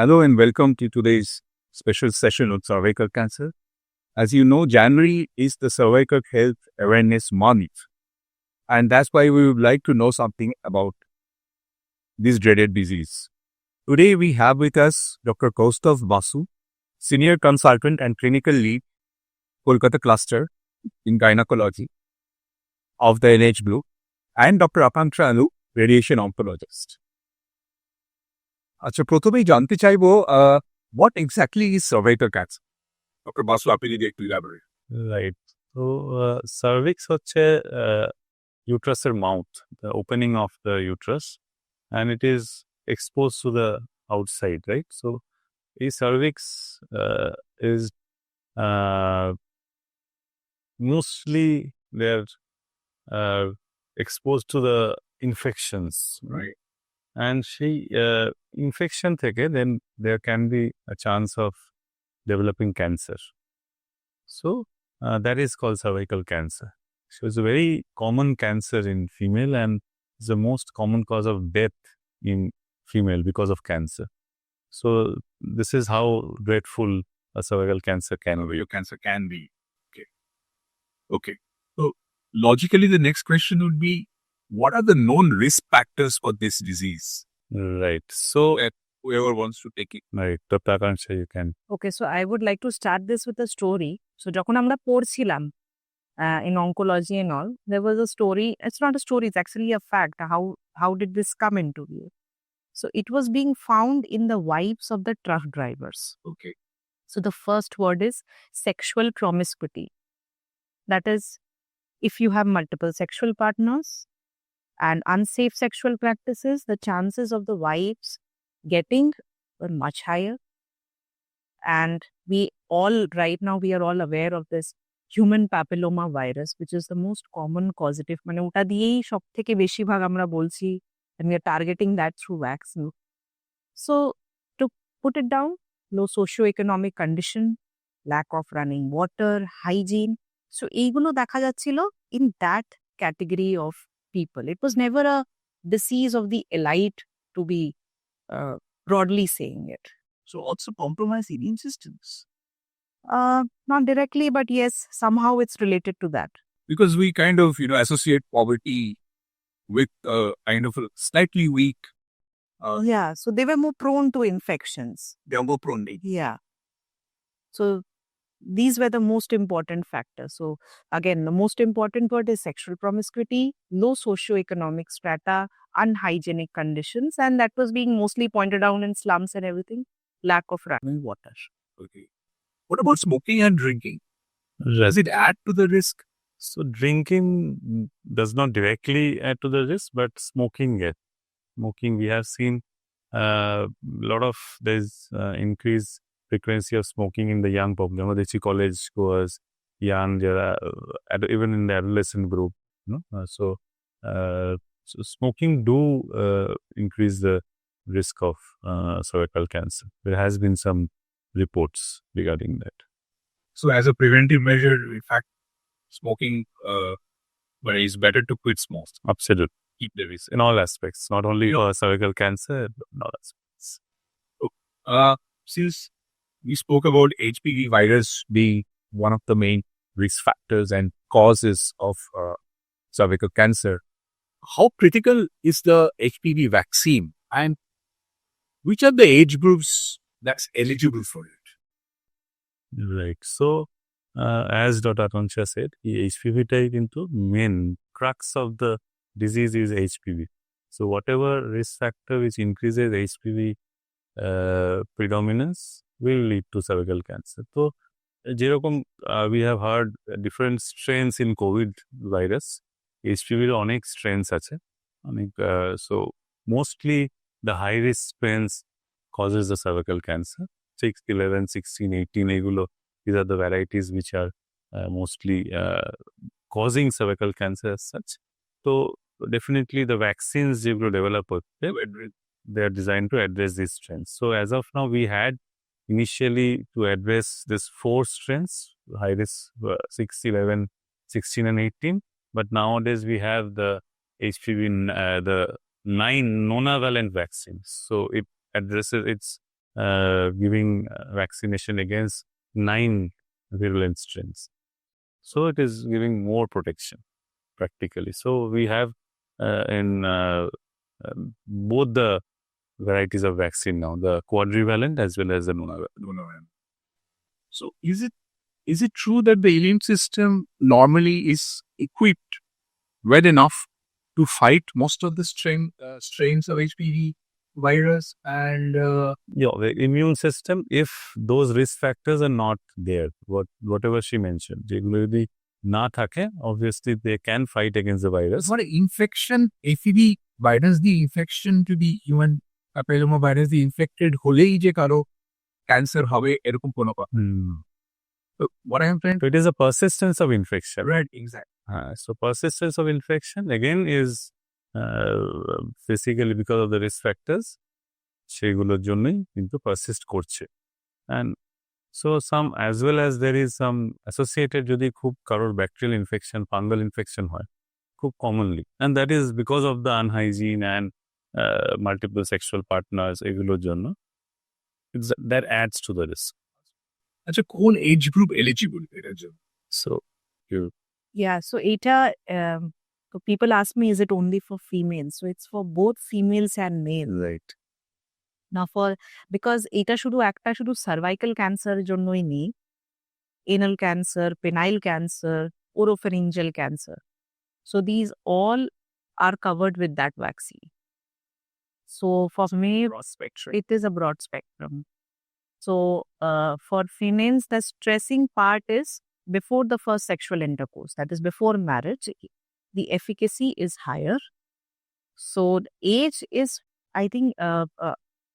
Hello and welcome to today's special session on cervical cancer. As you know, January is the Cervical Health Awareness Month, and that's why we would like to know something about this dreaded disease. Today we have with us Dr. Kaustav Basu, Senior Consultant and Clinical Lead, Kolkata Cluster in Gynaecology of the NH Group, and Dr. Akanksha Anup, Radiation Oncologist. আচ্ছা প্রথমেই জানতে চাইবো what exactly is cervical cancer? Dr. Basu, আপনি যদি একটু elaborate. Right. So, cervix হচ্ছে uterusের mouth, the opening of the uterus, and it is exposed to the outside, right? So, a cervix is mostly they're exposed to the infections, Right. and সেই infection থেকে then there can be a chance of developing cancer. So that is called cervical cancer. So it's a very common cancer in female and is the most common cause of death in female because of cancer. So this is how dreadful a cervical cancer can be. Your cancer can be. Okay. So logically, the next question would be, what are the known risk factors for this disease? Right. So Whoever wants to take it. right, Dr. Akanksha, you can. Okay, so I would like to start this with a story. So যখন আমরা পড়ছিলাম in oncology and all, there was a story. It's not a story, it's actually a fact. How did this come into view? So it was being found in the wives of the truck drivers. Okay. So the first word is sexual promiscuity. That is, if you have multiple sexual partners and unsafe sexual practices, the chances of the wives getting were much higher. And right now we are all aware of this human papilloma virus, which is the most common causative. মানে ওটা দিয়েই সব থেকে বেশিরভাগ আমরা বলছি, and we are targeting that through vaccine. So to put it down, low socioeconomic condition, lack of running water, hygiene. So এইগুলো দেখা যাচ্ছিল in that category of people. It was never a disease of the elite, to be broadly saying it. So also compromise immune systems. Not directly, but yes, somehow it's related to that. Because we kind of, associate poverty with kind of a slightly weak. Yeah, so they were more prone to infections. They are more prone. Yeah. So these were the most important factors. So again, the most important word is sexual promiscuity, low socioeconomic strata, unhygienic conditions, and that was being mostly pointed out in slums and everything. Lack of running water. Okay. What about smoking and drinking? Does it add to the risk? So drinking does not directly add to the risk, but smoking, yes. Smoking, we have seen a lot of there's increased frequency of smoking in the young population. The college goers, young, even in the adolescent group. So smoking do increase the risk of cervical cancer. There has been some reports regarding that. So as a preventive measure, in fact, smoking, but it's better to quit smoke. Absolutely. Keep the risk. In all aspects, not only for cervical cancer, but in all aspects. Since we spoke about HPV virus being one of the main risk factors and causes of cervical cancer, how critical is the HPV vaccine, and which are the age groups that's eligible for it? Right. So, as Dr. Akanksha said, HPV type into main crux of the disease is HPV. So, whatever risk factor which increases HPV predominance will lead to cervical cancer. So, যেরকম we have heard different strains in COVID virus. HPV এর অনেক strains আছে. So, mostly the high risk strains causes the cervical cancer. 6, 11, 16, 18, এগুলো, these are the varieties which are mostly causing cervical cancer as such. So definitely the vaccines যেগুলো develop হচ্ছে, they are designed to address these strains. So as of now, we had initially to address this 4 strains, high risk 6, 11, 16 and 18. But nowadays we have the HPV, the 9 nonavalent vaccines. So it addresses, it's giving vaccination against 9 virulent strains. So it is giving more protection practically. So we have in both the varieties of vaccine now, the quadrivalent as well as the monovalent. So is it true that the immune system normally is equipped well enough to fight most of the strains of HPV virus and Yeah, the immune system, if those risk factors are not there, whatever she mentioned, যেগুলো যদি না থাকে, obviously they can fight against the virus. what infection HPV virus the infection to the human papilloma virus the infected হলেই যে কারো cancer হবে এরকম কোনো কথা So what I am trying So it is a persistence of infection. Right, exactly. So persistence of infection again is basically because of the risk factors. সেগুলোর জন্যই কিন্তু persist করছে. And so some as well as there is some associated যদি খুব কারোর bacterial infection, fungal infection হয় খুব commonly. And that is because of the unhygiene and multiple sexual partners এগুলোর জন্য. That adds to the risk. আচ্ছা কোন age group eligible এটার জন্য So you Yeah, so ETA, so people ask me, is it only for females? So it's for both females and males. right. Now because ETA শুধু cervical cancer জন্যই নেই, anal cancer, penile cancer, oropharyngeal cancer. So these all are covered with that vaccine. So for male, broad spectrum. it is a broad spectrum. So for females, the stressing part is before the first sexual intercourse, that is before marriage, the efficacy is higher. So the age is, I think,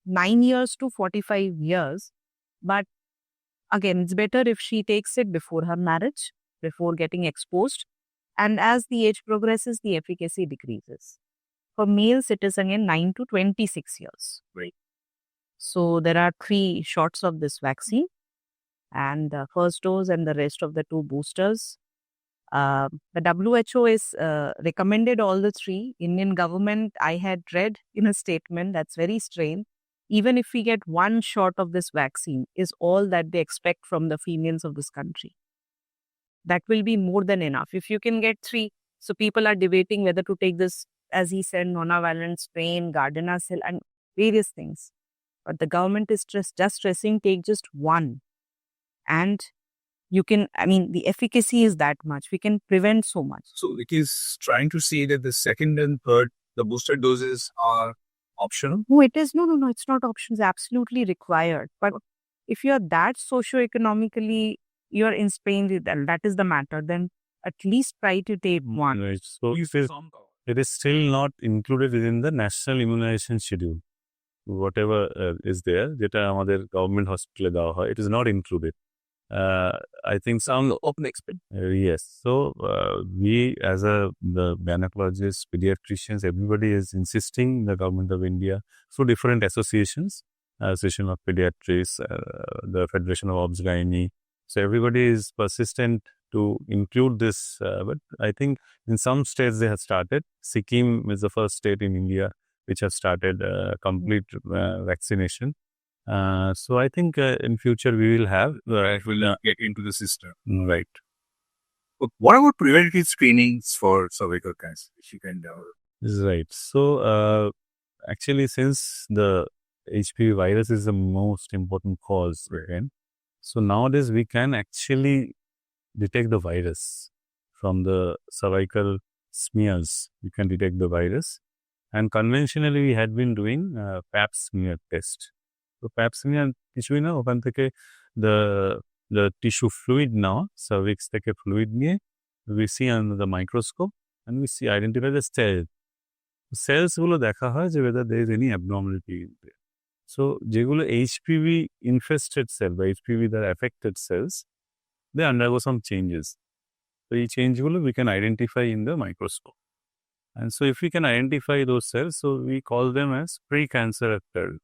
9 years to 45 years. But again, it's better if she takes it before her marriage, before getting exposed. And as the age progresses, the efficacy decreases. For males, it is again 9 to 26 years. Right. So there are 3 shots of this vaccine, and the first dose and the rest of the 2 boosters. The WHO is recommended all the 3. Indian government, I had read in a statement that's very strange. Even if we get 1 shot of this vaccine, is all that they expect from the females of this country. That will be more than enough. If you can get 3, so people are debating whether to take this, as he said, monovalent strain, Gardner cell, and various things. But the government is just stressing, take just 1. And you can, the efficacy is that much. We can prevent so much. So it is trying to say that the second and third, the booster doses are optional. No, it is, no, it's not options, it's absolutely required. But if you're that socioeconomically, you're in Spain, that is the matter, then at least try to take 1. Right. So it is still not included within the national immunization schedule. Whatever is there, যেটা আমাদের government hospital দেওয়া হয়, it is not included. I think some open expert. Yes. So we as the gynecologists, pediatricians, everybody is insisting the government of India through different associations, Association of Pediatrics, the Federation of Obs-Gynae. So everybody is persistent to include this. But I think in some states they have started. Sikkim is the first state in India which have started complete vaccination. So I think in future we will have It will get into the system. right. But what about preventative screenings for cervical cancer? If you can Right. So actually, since the HPV virus is the most important cause, right? So nowadays we can actually detect the virus from the cervical smears. We can detect the virus, and conventionally we had been doing Pap smear test. So Pap smear কিছুই না, ওখান থেকে the tissue fluid now, cervix থেকে fluid নিয়ে we see under the microscope and we see identify the cells. Cells গুলো দেখা হয় যে whether there is any abnormality in there. So যেগুলো HPV infested cell বা HPV দ্বারা affected cells, they undergo some changes. So এই changeগুলো we can identify in the microscope. And so if we can identify those cells, so we call them as pre-cancerous cells.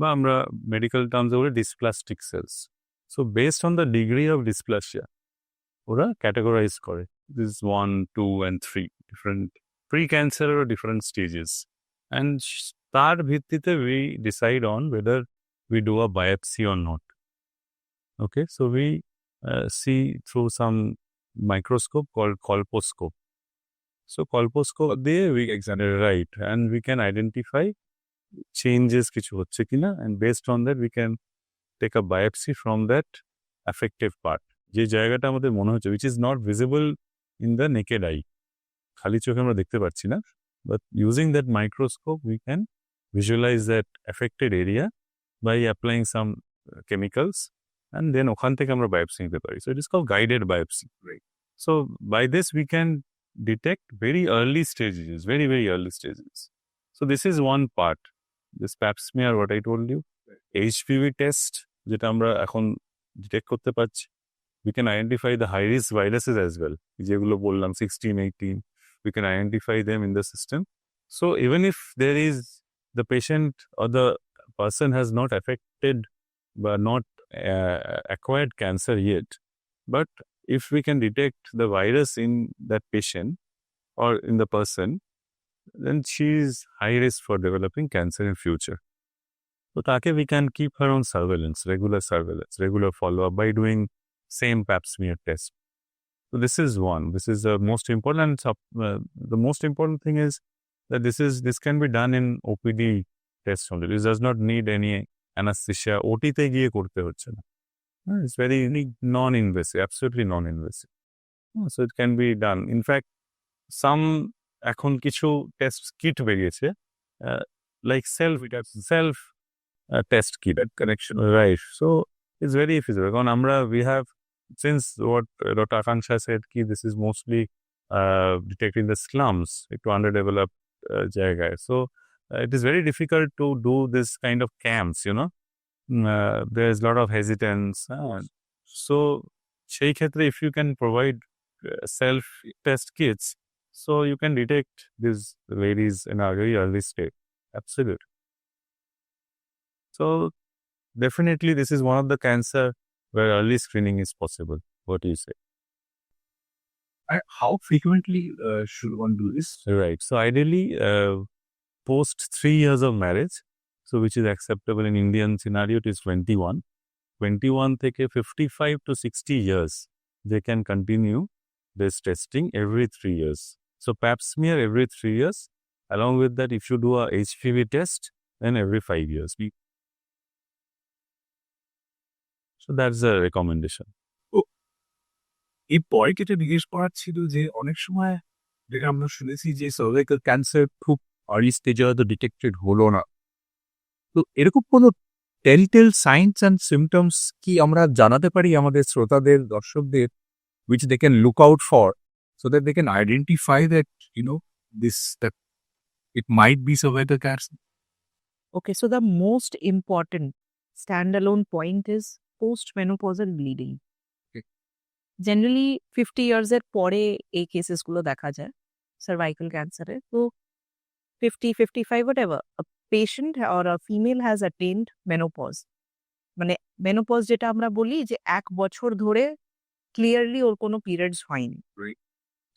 বা আমরা medical terms বলে dysplastic cells. So based on the degree of dysplasia, ওরা categorize করে. This is 1, 2, and 3 different pre-cancer or different stages. And তার ভিত্তিতে we decide on whether we do a biopsy or not. Okay, so we see through some microscope called colposcope. So colposcope there we examine, right, and we can identify changes কিছু হচ্ছে কিনা, and based on that we can take a biopsy from that affected part. যে জায়গাটা আমাদের মনে হচ্ছে, which is not visible in the naked eye. খালি চোখে আমরা দেখতে পাচ্ছি না, but using that microscope we can visualize that affected area by applying some chemicals, and then ওখান থেকে আমরা biopsy নিতে পারি. So it is called guided biopsy. Right. So by this we can detect very early stages, very, very early stages. So this is one part. This pap smear, what I told you. HPV test, যেটা আমরা এখন detect করতে পারছি. We can identify the high-risk viruses as well. যেগুলো বললাম 16, 18. We can identify them in the system. So even if there is the patient or the person has not affected but not acquired cancer yet, but if we can detect the virus in that patient or in the person, then she is high risk for developing cancer in future. So take we can keep her on surveillance, regular follow-up by doing same pap smear test. So this is one. This is the most important. The most important thing is that this can be done in OPD test only. This does not need any anesthesia. OT te giye korte hocche na. It's very non-invasive, absolutely non-invasive. So it can be done. In fact, some এখন কিছু test kit বেরিয়েছে, like self test kit connection, right? So it's very feasible. কারণ আমরা we have, since what Dr. Akanksha said, this is mostly detected in the slums, একটু underdeveloped জায়গায়. So it is very difficult to do this kind of camps, there's a lot of hesitance. So সেই ক্ষেত্রে if you can provide self-test kits, so you can detect these ladies in a very early stage. Absolutely. So definitely this is one of the cancer where early screening is possible. What do you say? How frequently should one do this? Right. So ideally, post 3 years of marriage, so which is acceptable in Indian scenario, it is 21. 21 থেকে 55 to 60 years, they can continue this testing every 3 years. So pap smear every 3 years. Along with that, if you do a HPV test, then every 5 years. So that's a recommendation. এরপরে কেটে জিজ্ঞেস করার ছিল যে অনেক সময় যেটা আমরা শুনেছি যে সার্ভাইকাল ক্যান্সার খুব আর্লি স্টেজে হয়তো ডিটেক্টেড হলো না, তো এরকম কোনো টেলটেল সাইনস অ্যান্ড সিমটমস কি আমরা জানাতে পারি আমাদের শ্রোতাদের, দর্শকদের, which they can look out for so that they can identify that that it might be cervical cancer? Okay, so the most important standalone point is postmenopausal bleeding. Okay. Generally 50 years এর পরে এই কেসেসগুলো দেখা যায় cervical ক্যান্সারে। তো 50, 55, whatever, a patient or a female has attained menopause. মানে menopause যেটা আমরা বলি যে 1 বছর ধরে clearly ওর কোনো periods হয়নি। Right.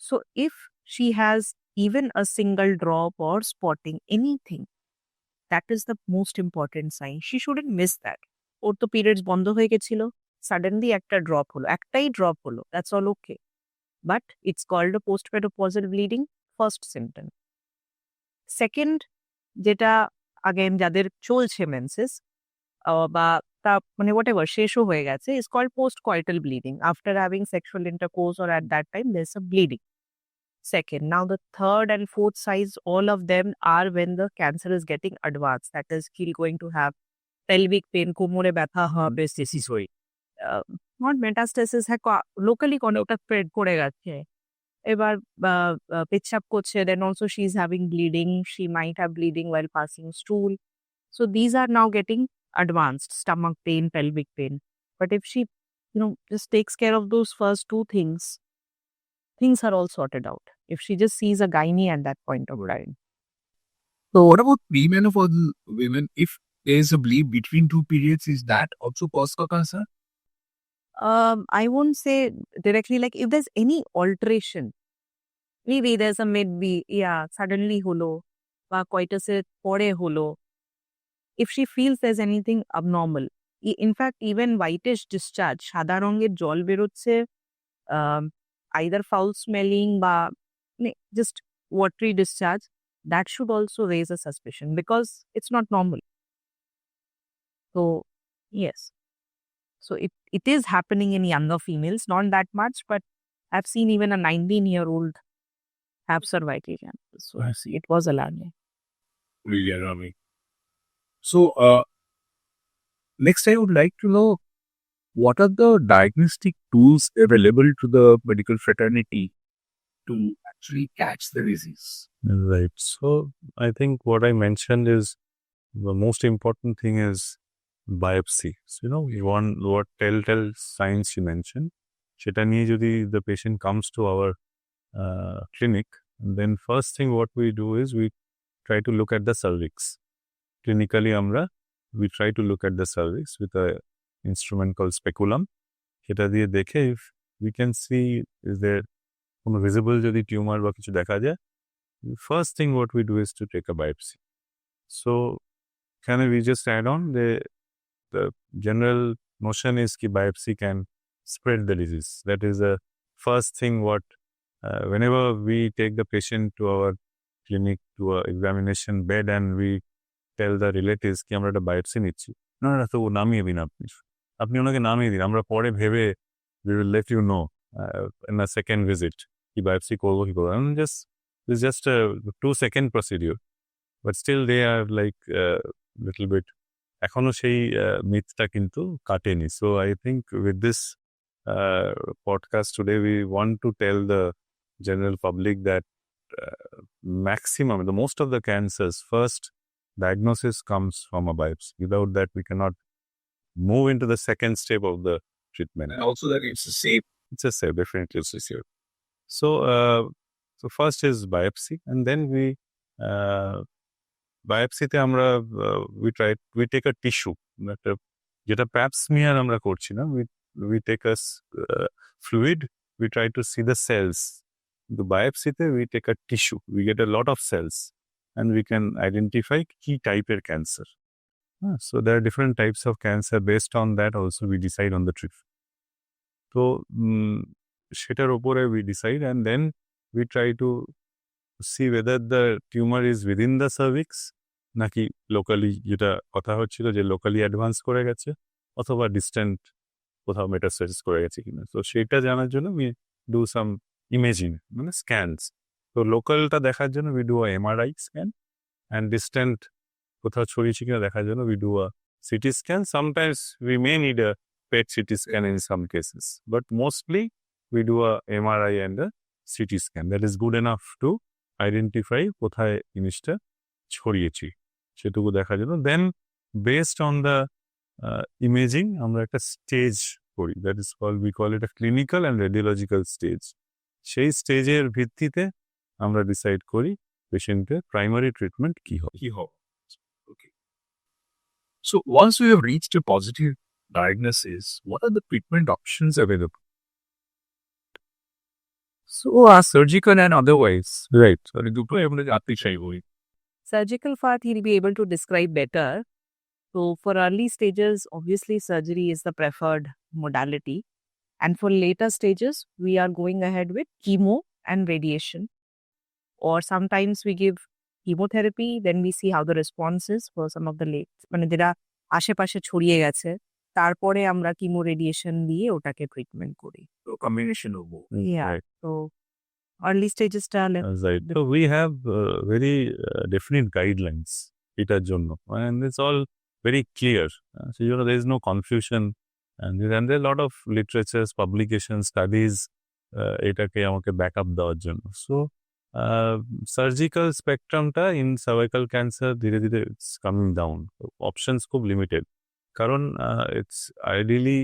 So if she has even a single drop or spotting, anything, that is the most important sign. She shouldn't miss that. ওর তো periods বন্ধ হয়ে গেছিল, suddenly একটা drop হলো, একটাই drop হলো, that's all okay. But it's called a postmenopausal bleeding, first symptom. Second, যেটা again যাদের চলছে menses বা তা মানে whatever শেষও হয়ে গেছে, is called postcoital bleeding. After having sexual intercourse or at that time, there's a bleeding. Second, now the third and fourth size, all of them are when the cancer is getting advanced. That is, he's going to have pelvic pain, কোমরে ব্যথা হবে, metastasis হয়ে, not metastasis, locally কোনোটা spread করে গেছে, এবার পেচ্ছাপ করছে, then also she's having bleeding, she might have bleeding while passing stool. So these are now getting advanced, stomach pain, pelvic pain. But if she just takes care of those first two things are all sorted out. If she just sees a gynae at that point of time. So what about premenopausal women? If there's a bleed between two periods, is that also cause for cancer? I won't say directly, like if there's any alteration, maybe there's a suddenly holo, বা coitus এর পরে হলো, if she feels there's anything abnormal, in fact, even whitish discharge, সাদা রঙের জল বেরোচ্ছে, either foul smelling বা just watery discharge, that should also raise a suspicion because it's not normal. So, yes. So, it is happening in younger females, not that much, but I've seen even a 19-year-old have cervical cancer. So, I see. it was alarming. Really alarming. So, next I would like to know, what are the diagnostic tools available to the medical fraternity to actually catch the disease? Right. So I think what I mentioned is the most important thing is biopsy. So, what telltale signs you mentioned. সেটা নিয়ে যদি the patient comes to our clinic, then first thing what we do is we try to look at the cervix. Clinically we try to look at the cervix with a instrument called speculum. সেটা দিয়ে দেখে if we can see is there কোনো visible যদি tumor বা কিছু দেখা যায়, first thing what we do is to take a biopsy. So can we just add on the general notion is ki biopsy can spread the disease. That is the first thing what whenever we take the patient to our clinic to a examination bed and we tell the relatives ki আমরা একটা biopsy নিচ্ছি, না তো নামিয়ে দিন, আপনি ওনাকে নামিয়ে দিন, আমরা পরে ভেবে we will let you know in a second visit কি biopsy করবো কি করবো, it's just a 2-second procedure, but still they are like little bit এখনো সেই মিথটা কিন্তু কাটেনি. So I think with this podcast today we want to tell the general public that maximum, the most of the cancers, first diagnosis comes from a biopsy. Without that we cannot move into the second step of the treatment. And also that it's safe. It's a safe, definitely it's a safe. So first is biopsy, and then we biopsy-তে আমরা we take a tissue, যেটা pap smear আমরা করছি না, we take a fluid, we try to see the cells. The biopsy-তে we take a tissue, we get a lot of cells, and we can identify key type of cancer. So there are different types of cancer. Based on that also we decide on the treatment. So সেটার উপরে we decide, and then we try to see whether the tumor is within the cervix নাকি locally, যেটা কথা হচ্ছিল যে locally advance করে গেছে অথবা distant কোথাও metastasis করে গেছে কিনা. তো সেটা জানার জন্য we do some imaging, মানে scans. তো localটা দেখার জন্য we do a MRI scan, and distant কোথাও ছড়িয়েছে কিনা দেখার জন্য we do a CT scan. Sometimes we may need a PET CT scan in some cases, but mostly we do a MRI and a CT scan. That is good enough to identify কোথায় জিনিসটা ছড়িয়েছি সেটুকু দেখার জন্য. Then based on the imaging আমরা একটা stage করি, that is called, we call it a clinical and radiological stage. সেই স্টেজের ভিত্তিতে আমরা ডিসাইড করি পেশেন্টের প্রাইমারি ট্রিটমেন্ট কি হবে. Okay. So once we have reached a positive diagnosis, what are the treatment options available? So surgical and otherwise. Right. Surgical part he'll be able to describe better. So for early stages, obviously surgery is the preferred modality. And for later stages, we are going ahead with chemo and radiation. Or sometimes we give chemotherapy, then we see how the response is for some of the late. মানে যেটা আশেপাশে ছড়িয়ে গেছে, তারপরে আমরা chemo radiation দিয়ে ওটাকে treatment করি. So combination of both. Yeah. Right. So early stages টা Right. So we have very definite guidelines এটার জন্য, and it's all very clear. So there is no confusion, and there are a lot of literatures, publications, studies এটাকে আমাকে backup দেওয়ার জন্য. So surgical স্পেকট্রামটা in cervical cancer ধীরে ধীরে it's coming down, options খুব লিমিটেড, কারণ it's ideally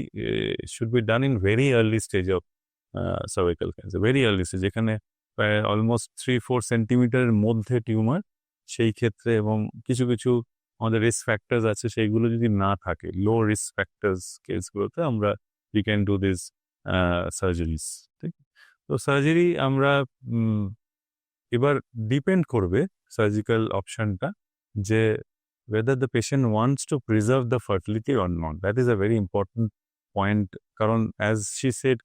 should be done in very early stage of cervical cancer, very early stage, যেখানে প্রায় অলমোস্ট 3-4 সেন্টিমিটারের মধ্যে টিউমার, সেই ক্ষেত্রে, এবং কিছু কিছু আমাদের রিস্ক ফ্যাক্টরস আছে সেইগুলো যদি না থাকে, লো রিস্ক ফ্যাক্টরস কেসগুলোতে আমরা we can do this surgeries. ঠিক, তো সার্জারি আমরা এবার ডিপেন্ড করবে সার্জিক্যাল অপশনটা যে whether the patient wants to preserve the fertility or not. That is a very important point. Karon, as she said,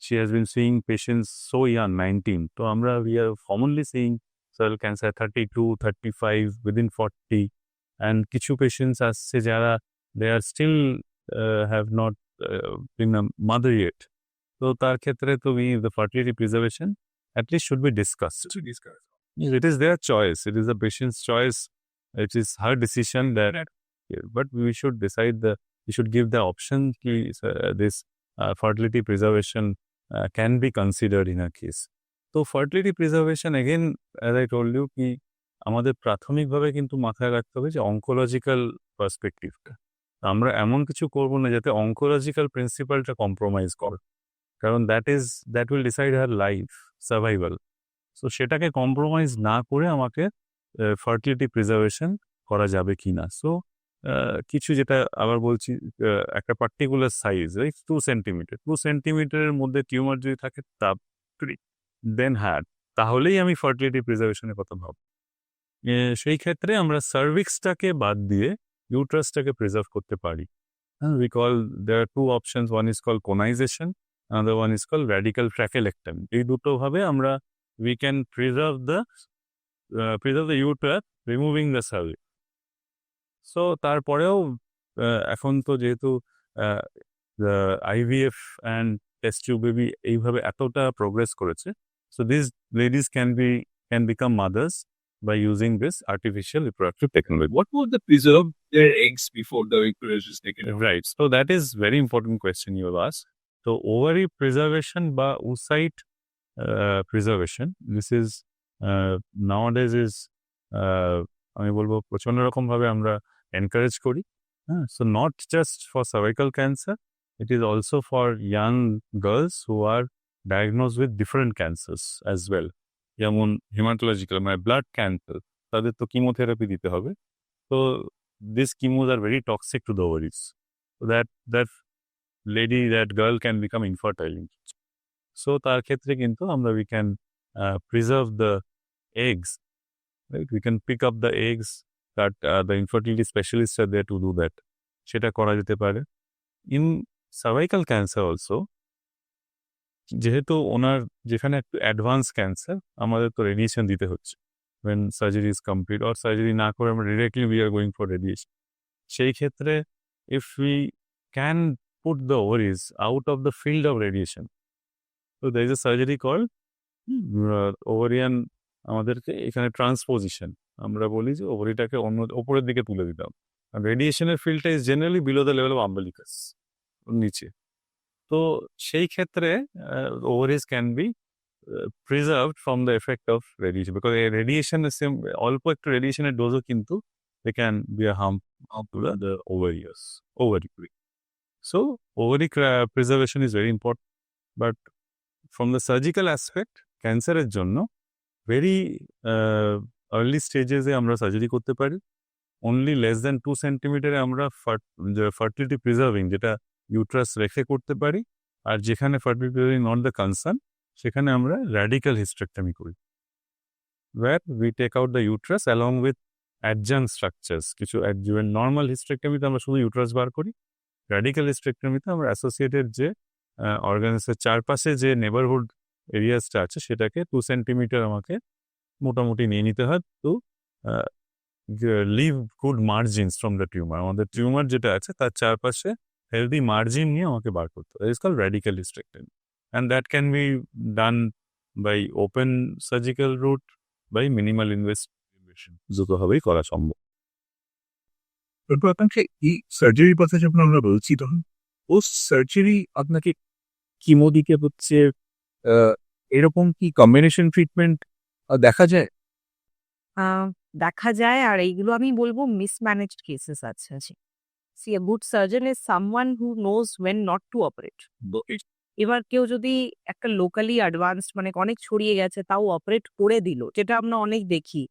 she has been seeing patients so young, 19. So we are commonly seeing cervical cancer 32, 35, within 40. And kichu patients asche jara they are still have not been a mother yet. So tar khetre to the fertility preservation at least should be discussed. It is their choice. It is the patient's choice. It is her decision that, but we should decide we should give the option this fertility preservation can be considered in a case. So fertility preservation again, as I told you, ki আমাদের প্রাথমিকভাবে কিন্তু মাথায় রাখতে হবে যে অঙ্কোলজিক্যাল পার্সপেক্টিভটা আমরা এমন কিছু করবো না যাতে অঙ্কোলজিক্যাল প্রিন্সিপালটা কম্প্রোমাইজ করে, কারণ that will decide her life survival. So সেটাকে কম্প্রোমাইজ না করে আমাকে ফার্টিলিটি প্রিজার্ভেশন করা যাবে কি না। সো কিছু যেটা আবার বলছি, একটা পার্টিকুলার সাইজ, রাইট, 2 সেন্টিমিটার, 2 সেন্টিমিটারের মধ্যে টিউমার যদি থাকে দেন তাহলেই আমি ফার্টিলিটি প্রিজার্ভেশনের কথা ভাবব। সেই ক্ষেত্রে আমরা সার্ভিক্সটাকে বাদ দিয়ে ইউট্রাসটাকে প্রিজার্ভ করতে পারি। We call, there are 2 options. One is called conization, another one is called radical trachelectomy. এই দুটো ভাবে আমরা we can preserve the uterus, removing the cervix. So তারপরেও এখন তো যেহেতু IVF and test tube baby এইভাবে এতটা progress করেছে, so these ladies can become mothers by using this artificial reproductive technology. What would they preserve their eggs before the egg is taken out? Right. So that is very important question you have asked. So ovary preservation বা oocyte preservation, this is nowadays is আমি বলবো প্রচন্ড রকম ভাবে আমরা encourage করি। So not just for cervical cancer, it is also for young girls who are diagnosed with different cancers as well. যেমন hematological মানে ব্লাড ক্যান্সার, তাদের তো কিমোথেরাপি দিতে হবে। So these chemos are very toxic to the ovaries. So that girl can become infertile. So তার ক্ষেত্রে কিন্তু আমরা we can preserve the eggs, right? We can pick up the eggs that the infertility specialists are there to do that. সেটা করা যেতে পারে। In cervical cancer also, যেহেতু ওনার যেখানে একটু অ্যাডভান্স ক্যান্সার, আমাদের তো রেডিয়েশন দিতে হচ্ছে when surgery is complete, or surgery না করে আমরা directly we are going for radiation. সেই ক্ষেত্রে if we can put the ovaries out of the field of radiation, so there is a surgery called ovarian, আমাদেরকে এখানে transposition, আমরা বলি যে ওভারিটাকে অন্য ওপরের দিকে তুলে দিতাম। রেডিয়েশনের ফিল্ডটা is generally below the level of umbilicus, নিচে। তো সেই ক্ষেত্রে ovaries can be preserved from the effect of radiation, because radiation is অল্প একটু রেডিয়েশনের ডোজও কিন্তু they can be a harm to the ovary. So ovary preservation is very important, but from the surgical aspect, ক্যান্সারের জন্য very early stages এ আমরা surgery করতে পারি। only less than 2 সেন্টিমিটারে আমরা fertility preserving যেটা ইউট্রাস রেখে করতে পারি, আর যেখানে fertility preserving not the concern, সেখানে আমরা radical hysterectomy করি, where we take out the uterus along with adjunct structures. কিছু adjuvant, normal hysterectomy তে আমরা শুধু ইউট্রাস বার করি, radical hysterectomy তে আমরা অ্যাসোসিয়েটেড যে অর্গানসের চারপাশে যে নেবারহুড এরিয়াসটা আছে সেটাকে 2 সেন্টিমিটার আমাকে মোটামুটি নিয়ে নিতে হয় to leave good margins from the tumor. আমাদের টিউমার যেটা আছে তার চারপাশে healthy margin নিয়ে আমাকে বার করতে হয়। It's called radical hysterectomy, and that can be done by open surgical route, by minimal invasive, দুটোভাবেই করা সম্ভব। আকাঙ্ক্ষা, এই সার্জারির কথা যখন আমরা বলছি তখন পোস্ট সার্জারি আপনাকে কিমো দিতে হচ্ছে, এরকম কি কম্বিনেশন ট্রিটমেন্ট দেখা যায়? দেখা যায়, আর এইগুলো আমি বলবো মিসম্যানেজড কেসেস আছে। See, a good surgeon is someone who knows when not to operate. এবার কেউ যদি একটা লোকালি অ্যাডভান্সড মানে অনেক ছড়িয়ে গেছে তাও অপারেট করে দিল, যেটা আমরা অনেক দেখি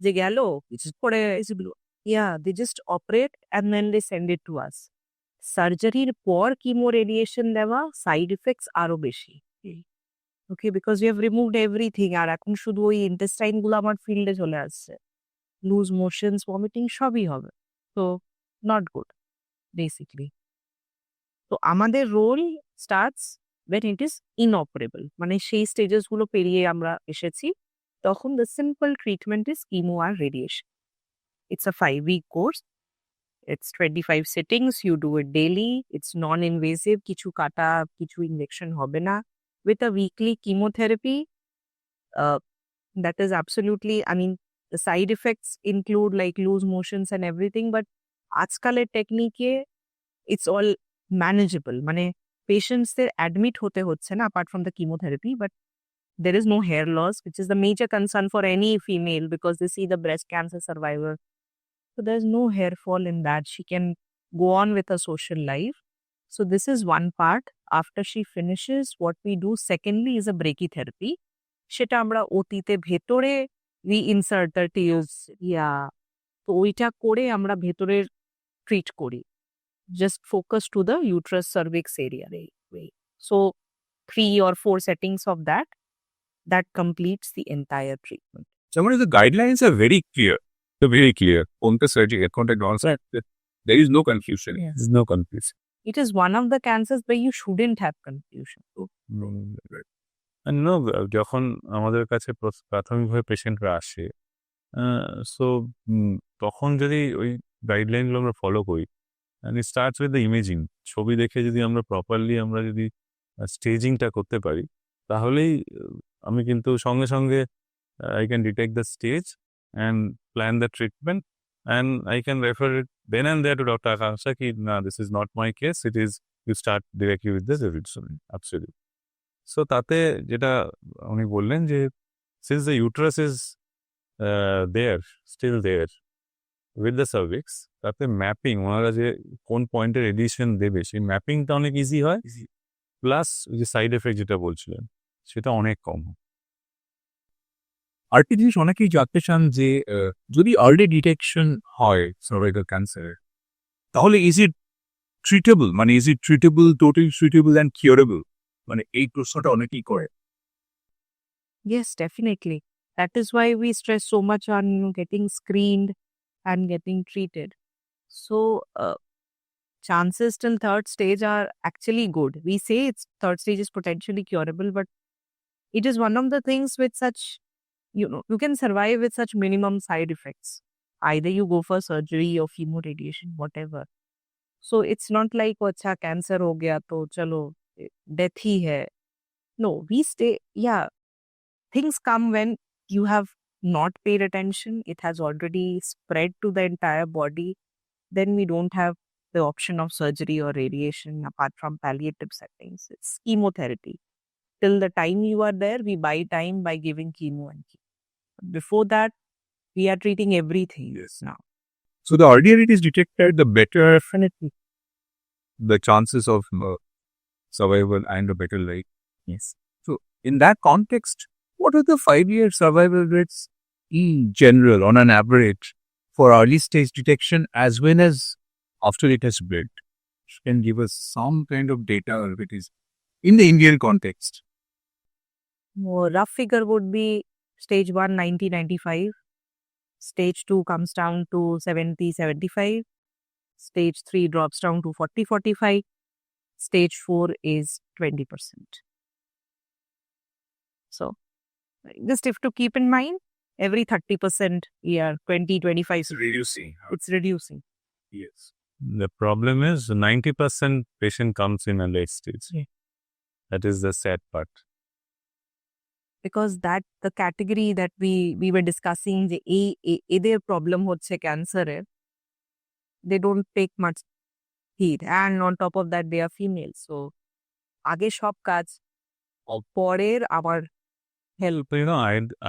যে গেল করে they just operate and then they send it to us. সার্জারির পর কিমো রেডিয়েশন দেওয়া সাইড এফেক্টস আরো বেশি। Okay, because you have removed everything, আর এখন শুধু ওই ইন্টেস্টাইন গুলো আমার ফিল্ডে চলে আসছে। লুজ মোশনস, ভমিটিং সবই হবে। তো নট গুড বেসিকলি। তো আমাদের role starts when it is inoperable, মানে সেই স্টেজেস গুলো পেরিয়ে আমরা এসেছি, তখন the simple treatment is chemo R radiation. It's a 5-week course. It's 25 sittings. You do it daily. It's non-invasive. কিছু কাটা, কিছু ইনজেকশন হবে না. With a weekly chemotherapy, that is absolutely, I mean, the side effects include like loose motions and everything, but আজকালের টেকনিকে it's all manageable. মানে পেশেন্টসদের admit হতে হচ্ছে না apart from the chemotherapy, but there is no hair loss, which is the major concern for any female because they see the breast cancer survivor. So there's no hair fall in that. She can go on with her social life. So this is one part. After she finishes, what we do secondly is a brachytherapy. সেটা আমরা অতীতে ভেতরে we insert the tubes. Yeah. তো ওইটা করে আমরা ভেতরের treat করি। Just focus to the uterus cervix area. So 3 or 4 settings of that completes the entire treatment. Someone, the guidelines are very clear. They're very clear. Onta surgery, contact onset. There is no confusion. Yes. There's no confusion. It is one of the cancers where you shouldn't have confusion. যখন আমাদের কাছে প্রাথমিকভাবে পেশেন্টরা আসে, so তখন যদি ওই গাইডলাইনগুলো আমরা follow করি, and it starts with the imaging, ছবি দেখে যদি আমরা প্রপারলি আমরা যদি স্টেজিংটা করতে পারি, তাহলেই আমি কিন্তু সঙ্গে সঙ্গে I can detect the stage and plan the treatment, and I can refer it then and there to Dr. Akanksha ki, nah, this is not my case. It is, you start directly with the revision. Absolutely. So তাতে যেটা উনি বললেন যে since the uterus is there, still there with the cervix, তাতে mapping ওনারা যে কোন পয়েন্টে রেডিয়েশন দেবে সেই ম্যাপিংটা অনেক ইজি হয়, প্লাস যে সাইড এফেক্ট যেটা বলছিলেন সেটা অনেক কম হয়। আরেকটি জিনিস অনেকেই জানতে চান যে যদি আর্লি ডিটেকশন হয় সার্ভাইকাল ক্যান্সার, তাহলে ইজ ইট ট্রিটেবল, মানে is it treatable, totally treatable and curable, মানে এই প্রশ্নটা অনেকেই করে। Yes, definitely. That is why we stress so much on getting screened and getting treated. So chances till third stage are actually good. We say it's third stage is potentially curable, but it is one of the things with such, you can survive with such minimum side effects. Either you go for surgery or chemoradiation, whatever. So it's not like, acha cancer ho gaya to chalo death hi hai. No, we stay, yeah, things come when you have not paid attention. It has already spread to the entire body. Then we don't have the option of surgery or radiation apart from palliative settings. It's chemotherapy. Till the time you are there, we buy time by giving chemo and chemo. Before that, we are treating everything. Yes. Now. So the earlier it is detected, the better Definitely. the chances of survival and a better life. Yes. So in that context, what are the 5-year survival rates in general on an average for early stage detection as well as after it has spread? You can give us some kind of data if it is in the Indian context. More rough figure would be stage 1, 90, 95. Stage 2 comes down to 70, 75. Stage 3 drops down to 40, 45. Stage 4 is 20%. So just have to keep in mind, every 30% year, 20, 25. It's reducing. It's reducing. Yes. The problem is 90% patient comes in a late stage. Yeah. That is the sad part. Because that the category that we were discussing, the their problem হচ্ছে cancer, they don't take much heed, and on top of that they are female. So আগে সব কাজ, পরের আবার help. তো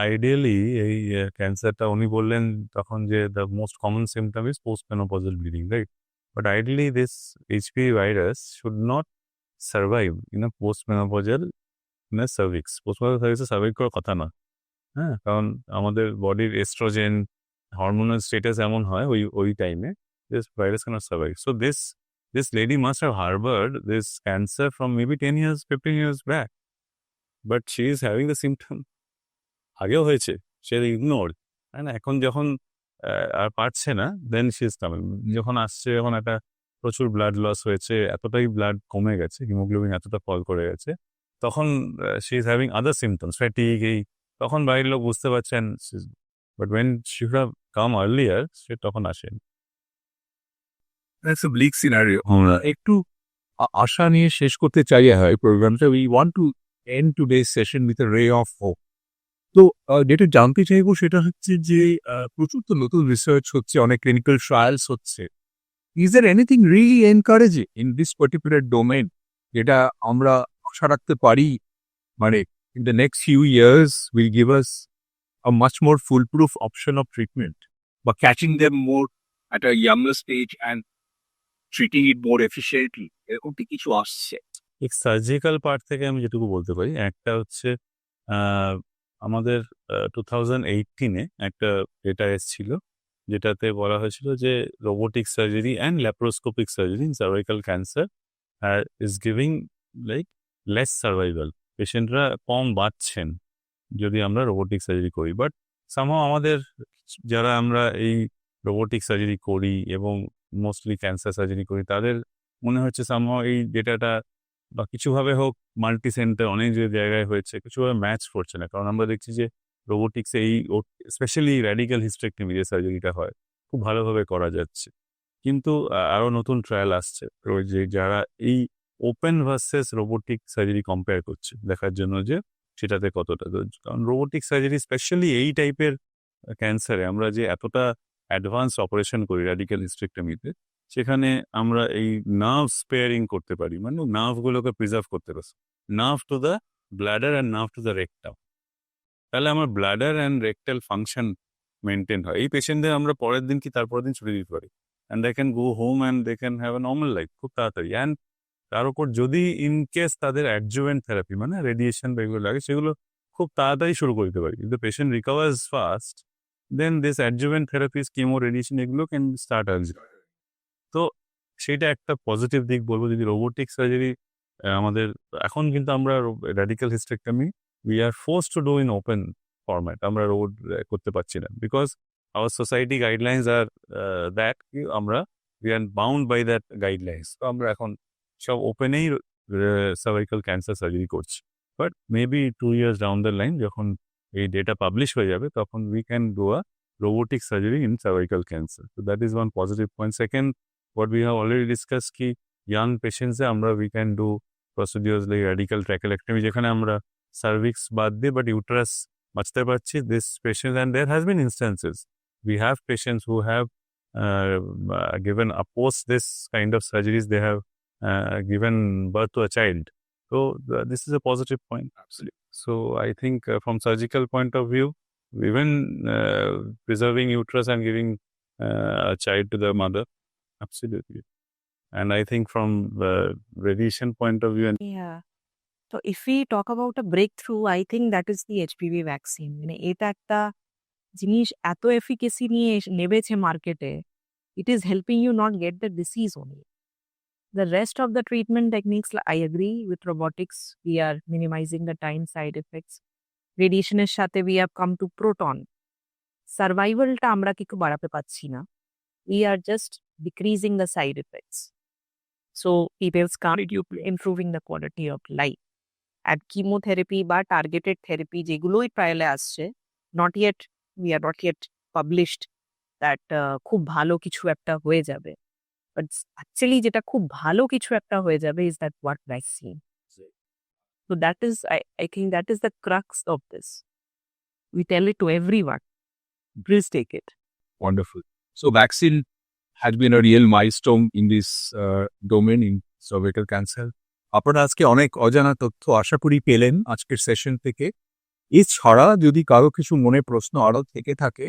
ideally এই ক্যান্সারটা উনি বললেন তখন যে the most common symptom is post menopausal bleeding, right? But ideally this HPV virus should not survive in a post menopausal না সার্ভিক্স। পোস্ট মেনোপজাল সার্ভিক্সে সার্ভাইভ করার কথা না, হ্যাঁ, কারণ আমাদের বডির এস্ট্রোজেন হরমোনাল স্টেটাস এমন হয় ওই টাইমে this virus cannot survive. So this lady must have harboured this cancer from maybe 10 years, 15 years back, but she is having the symptom. আগেও হয়েছে, সে ইগনোর, হ্যাঁ না? এখন যখন আর পারছে না, দেন শি ইজ কামিং। যখন আসছে, যখন একটা প্রচুর ব্লাড লস হয়েছে, এতটাই ব্লাড কমে গেছে, হিমোগ্লোবিন এতটা ফল করে গেছে, তখন she is having other symptoms, fatigue, এই তখন বাড়ির লোক বুঝতে পারছেন। But when she should have come earlier, সে তখন আসেন। That's a bleak scenario. একটু আশা নিয়ে শেষ করতে চাই হয় প্রোগ্রামটা। We want to end today's session with a ray of hope. তো যেটা জানতে চাইবো সেটা হচ্ছে যে প্রচুর তো নতুন রিসার্চ হচ্ছে, অনেক ক্লিনিক্যাল ট্রায়ালস হচ্ছে। Is there anything really encouraging in this particular domain যেটা আমরা আশা রাখতে পারি, মানে in the next few years will give us a much more foolproof option of treatment, বা catching them more at a younger stage and treating it more efficiently? এরকম কি কিছু আসছে? এক সার্জিক্যাল পার্ট থেকে আমি যেটুকু বলতে পারি, একটা হচ্ছে আমাদের 2018-এ একটা ডেটা এসেছিল, যেটাতে বলা হয়েছিল যে robotic surgery and laparoscopic surgery in cervical cancer is giving like less survival, পেশেন্টরা কম বাঁচছেন যদি আমরা রোবোটিক সার্জারি করি। বাট সামহাও আমাদের যারা আমরা এই রোবোটিক সার্জারি করি এবং মোস্টলি ক্যান্সার সার্জারি করি, তাদের মনে হচ্ছে সামহাও এই ডেটাটা বা কিছুভাবে হোক, মাল্টি সেন্টার অনেক যে জায়গায় হয়েছে, কিছুভাবে ম্যাচ করছে না। কারণ আমরা দেখছি যে রোবোটিক্সে এই স্পেশালি র্যাডিক্যাল হিস্টেক্টমি যে সার্জারিটা হয়, খুব ভালোভাবে করা যাচ্ছে। কিন্তু আরও নতুন ট্রায়াল আসছে যে যারা এই open versus robotic surgery compare করছে, দেখার জন্য যে সেটাতে কতটা। কারণ রোবোটিক সার্জারি স্পেশালি এই টাইপের ক্যান্সারে আমরা যে এতটা অ্যাডভান্স অপারেশন করি র্যাডিক্যাল হিস্টেক্টমিতে, সেখানে আমরা এই নার্ভ স্পেয়ারিং করতে পারি, মানে নার্ভগুলোকে প্রিজার্ভ করতে পারি, nerve to the bladder and nerve to the rectum. তাহলে আমার bladder and rectal function maintain হয়। এই পেশেন্টদের আমরা পরের দিন কি তারপরের দিন ছুটি দিতে পারি, and they can go home and they can have a normal life খুব তাড়াতাড়ি। অ্যান্ড তার উপর যদি ইনকেস তাদের অ্যাডজুভেন্ট থেরাপি, মানে রেডিয়েশন বা এগুলো লাগে, সেগুলো খুব তাড়াতাড়ি শুরু করে দিতে পারি। যদি patient recovers fast, then this adjuvant therapies, chemo, radiation, এগুলো ক্যান স্টার্ট আর্লি। তো সেটা একটা পজিটিভ দিক বলবো। যদি রোবোটিক সার্জারি আমাদের এখন, কিন্তু আমরা radical hysterectomy we are force to do in open format, আমরা রোবট করতে পারছি না, because our society guidelines are that, আমরা we are bound by that guidelines. তো আমরা এখন সব ওপেনেই সার্ভাইকাল ক্যান্সার সার্জারি করছি। But maybe 2 years down the line, যখন এই ডেটা পাবলিশ হয়ে যাবে, তখন we can do a robotic surgery in cervical cancer. So that is one positive point. Second, what we have already discussed, ki young patients we can do procedures like radical trachelectomy, যেখানে আমরা cervix বাদ দিয়ে but uterus বাঁচতে পারছি this patient. And there has been instances, we have patients who have given post this kind of surgeries, they have given birth to a child. So this is a positive point. Absolutely. So I think from surgical point of view, even preserving uterus and giving a child to the mother, absolutely. And I think from the radiation point of view, and Yeah. So if we talk about a breakthrough, I think that is the HPV vaccine. মানে এটা একটা জিনিস এত efficacy নিয়ে নেবেছে মার্কেটে, it is helping you not get the disease only. The rest of the treatment techniques, I agree with robotics, we are minimizing the time, side effects. রেডিয়েশনের সাথে we have come to proton. সার্ভাইভালটা আমরা কিছু বাড়াতে পারছি না, we are just decreasing the side effects. So people's can't improving the quality of life. And chemotherapy বা targeted therapy যেগুলোই ট্রায়ালে আসছে, not yet, we are not yet published that খুব ভালো কিছু একটা হয়ে যাবে। But actually যেটা খুব ভালো কিছু একটা হয়ে যাবে is that what vaccine. So that is, I think that is the crux of this. We tell it to everyone, please take it. Wonderful. So vaccine has been a real milestone in this domain in cervical cancer. আপনারা আজকে অনেক অজানা তথ্য আশা করি পেলেন আজকের session থেকে। এছাড়া যদি কারো কিছু মনে প্রশ্ন আরও থেকে থাকে,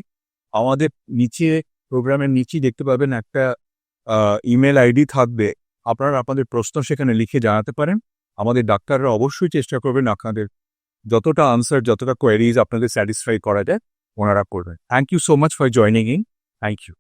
আমাদের নিচে, প্রোগ্রামের নিচে দেখতে পাবেন একটা ইমেল আইডি থাকবে, আপনারা আপনাদের প্রশ্ন সেখানে লিখে জানাতে পারেন। আমাদের ডাক্তাররা অবশ্যই চেষ্টা করবেন আপনাদের যতটা আনসার, যতটা কোয়ারিজ আপনাদের স্যাটিসফাই করা যায়, ওনারা করবেন। Thank you so much for joining in. Thank you.